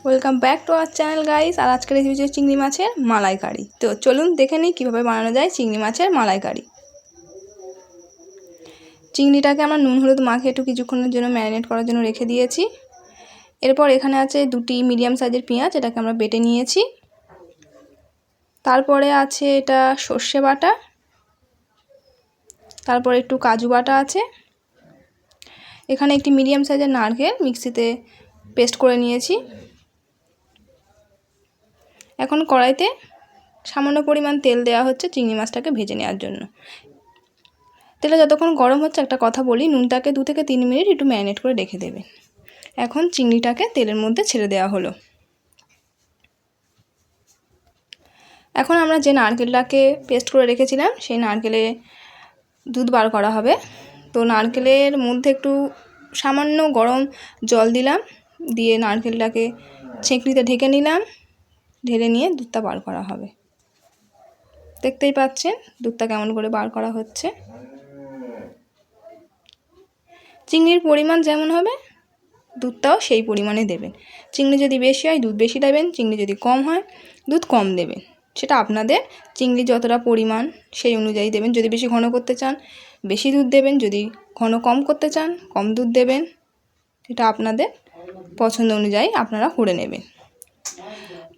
Welcome back to our channel guys. আর আজকের recipe হচ্ছে চিংড়ি মাছের মালাইকারি। তো চলুন দেখে নিই কীভাবে বানানো যায় চিংড়ি মাছের মালাইকারি। চিংড়িটাকে আমরা নুন হলুদ মাখিয়ে একটু কিছুক্ষণের জন্য ম্যারিনেট করার জন্য রেখে দিয়েছি। এরপর এখানে আছে দুটি মিডিয়াম সাইজের পেঁয়াজ, এটাকে আমরা বেটে নিয়েছি। তারপরে আছে এটা সর্ষে বাটা, তারপরে একটু কাজু বাটা আছে। এখানে একটি মিডিয়াম সাইজের নারকেল মিক্সিতে পেস্ট করে নিয়েছি। এখন কড়াইতে সামান্য পরিমাণ তেল দেওয়া হচ্ছে চিংড়ি মাছটাকে ভেজে নেওয়ার জন্য। তেলে যতক্ষণ গরম হচ্ছে একটা কথা বলি, নুনটাকে 2 থেকে 3 মিনিট একটু ম্যারিনেট করে রেখে দেবেন। এখন চিংড়িটাকে তেলের মধ্যে ছেড়ে দেওয়া হলো। এখন আমরা যে নারকেলটাকে পেস্ট করে রেখেছিলাম সেই নারকেলে দুধ বার করা হবে। তো নারকেলের মধ্যে একটু সামান্য গরম জল দিলাম, দিয়ে নারকেলটাকে ছেঁকনিতে ঢেকে নিলাম। ঢেলে নিয়ে দুধটা বার করা হবে। দেখতেই পাচ্ছেন দুধটা কেমন করে বার করা হচ্ছে। চিংড়ির পরিমাণ যেমন হবে দুধটাও সেই পরিমাণে দেবেন। চিংড়ি যদি বেশি হয় দুধ বেশি দেবেন, চিংড়ি যদি কম হয় দুধ কম দেবেন। সেটা আপনাদের চিংড়ি যতটা পরিমাণ সেই অনুযায়ী দেবেন। যদি বেশি ঘন করতে চান বেশি দুধ দেবেন, যদি ঘন কম করতে চান কম দুধ দেবেন। এটা আপনাদের পছন্দ অনুযায়ী আপনারা করে নেবেন।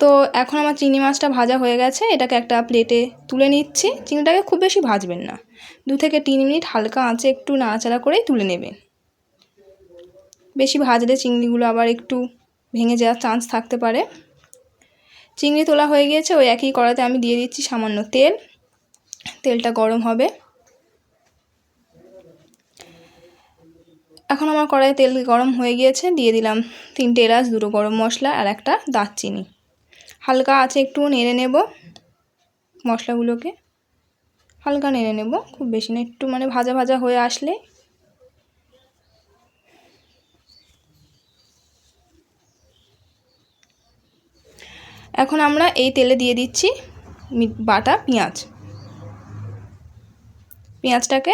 তো এখন আমার চিংড়ি মাছটা ভাজা হয়ে গেছে, এটাকে একটা প্লেটে তুলে নিচ্ছি। চিংড়িটাকে খুব বেশি ভাজবেন না, 2 থেকে 3 মিনিট হালকা আঁচে একটু নাড়াচাড়া করেই তুলে নেবেন। বেশি ভাজলে চিংড়িগুলো আবার একটু ভেঙে যাওয়ার চান্স থাকতে পারে। চিংড়ি তোলা হয়ে গিয়েছে, ওই একই কড়াইতে আমি দিয়ে দিচ্ছি সামান্য তেল। তেলটা গরম হবে। এখন আমার কড়াইয়ে তেল গরম হয়ে গিয়েছে, দিয়ে দিলাম 3টে এলাচ, 2টো গরম মশলা আর একটা দারচিনি। হালকা আছে একটু নেড়ে নেব, মশলাগুলোকে হালকা নেড়ে নেব, খুব বেশি না, একটু মানে ভাজা ভাজা হয়ে আসলে এখন আমরা এই তেলে দিয়ে দিচ্ছি বাটা পেঁয়াজ। পেঁয়াজটাকে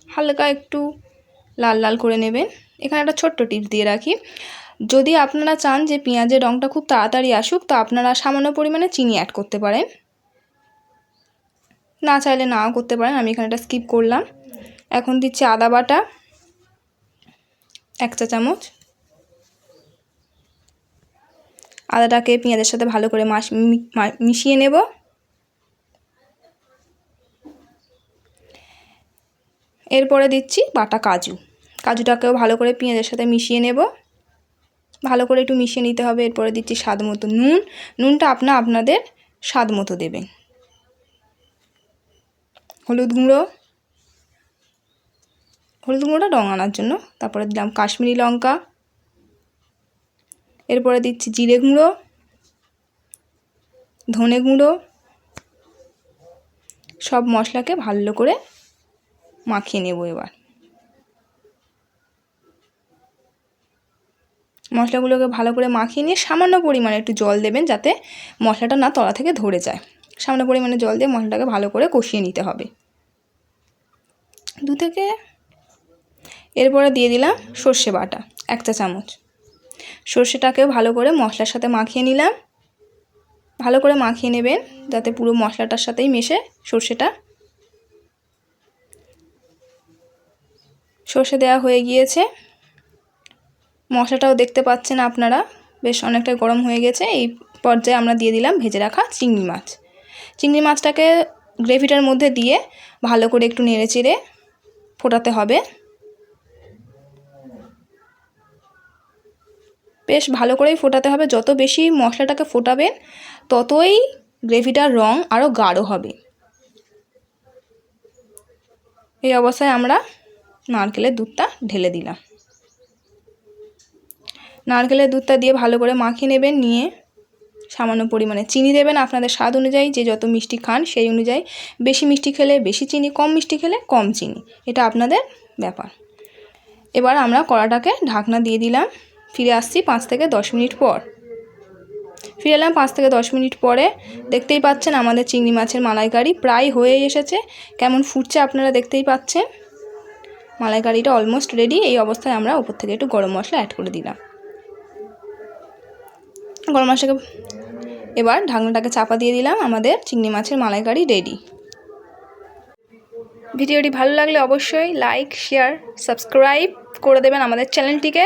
হালকা একটু লাল লাল করে নেবেন। এখানে একটা ছোট্ট টিপস দিয়ে রাখি, যদি আপনারা চান যে পেঁয়াজের রঙটা খুব তাড়াতাড়ি আসুক তো আপনারা সামান্য পরিমাণে চিনি অ্যাড করতে পারেন, না চাইলে নাও করতে পারেন। আমি এখানে এটা স্কিপ করলাম। এখন দিচ্ছি আদা বাটা 1 চা চামচ। আদাটাকে পেঁয়াজের সাথে ভালো করে মিশিয়ে নেব। এরপরে দিচ্ছি বাটা কাজুটাকেও ভালো করে পেঁয়াজের সাথে মিশিয়ে নেব, ভালো করে একটু মিশিয়ে নিতে হবে। এরপরে দিচ্ছি স্বাদ মতো নুনটা আপনাদের স্বাদ মতো দেবেন। হলুদ গুঁড়োটা রং আনার জন্য। তারপরে দিলাম কাশ্মীরি লঙ্কা। এরপরে দিচ্ছি জিরে গুঁড়ো, ধনে গুঁড়ো। সব মশলাকে ভালো করে মাখিয়ে নেব। এবার মশলাগুলোকে ভালো করে মাখিয়ে নিয়ে সামান্য পরিমাণে একটু জল দেবেন, যাতে মশলাটা না তলা থেকে ধরে যায়। সামান্য পরিমাণে জল দিয়ে মশলাটাকে ভালো করে কষিয়ে নিতে হবে। এরপরে দিয়ে দিলাম সর্ষে বাটা 1 চা চামচ। সর্ষেটাকেও ভালো করে মশলার সাথে মাখিয়ে নিলাম। ভালো করে মাখিয়ে নেবেন যাতে পুরো মশলাটার সাথেই মেশে সর্ষেটা। সর্ষে দেওয়া হয়ে গিয়েছে। মশলাটাও দেখতে পাচ্ছেন আপনারা বেশ অনেকটাই গরম হয়ে গেছে। এই পর্যায়ে আমরা দিয়ে দিলাম ভেজে রাখা চিংড়ি মাছ। চিংড়ি মাছটাকে গ্রেভিটার মধ্যে দিয়ে ভালো করে একটু নেড়ে চেড়ে ফোটাতে হবে। বেশ ভালো করেই ফোটাতে হবে। যত বেশি মশলাটাকে ফোটাবেন ততই গ্রেভিটার রং আরও গাঢ় হবে। এই অবস্থায় আমরা নারকেলের দুধটা ঢেলে দিলাম। নারকেলের দুধটা দিয়ে ভালো করে মাখিয়ে নেবেন। নিয়ে সামান্য পরিমাণে চিনি দেবেন আপনাদের স্বাদ অনুযায়ী, যে যত মিষ্টি খান সেই অনুযায়ী। বেশি মিষ্টি খেলে বেশি চিনি, কম মিষ্টি খেলে কম চিনি, এটা আপনাদের ব্যাপার। এবার আমরা কড়াটাকে ঢাকনা দিয়ে দিলাম। ফিরে আসছি 5 থেকে 10 মিনিট পর। ফিরে এলাম 5 থেকে 10 মিনিট পরে। দেখতেই পাচ্ছেন আমাদের চিংড়ি মাছের মালাইকারি প্রায় হয়েই এসেছে। কেমন ফুটছে আপনারা দেখতেই পাচ্ছেন। মালাইকারিটা অলমোস্ট রেডি। এই অবস্থায় আমরা উপর থেকে একটু গরম মশলা অ্যাড করে দিলাম। গরম মশলাকে এবার ঢাকনাটাকে চাপা দিয়ে দিলাম, আমাদের চিংড়ি মাছের মালাইকারি রেডি। ভিডিওটি ভালো লাগলে অবশ্যই লাইক, শেয়ার, সাবস্ক্রাইব করে দেবেন আমাদের চ্যানেলটিকে।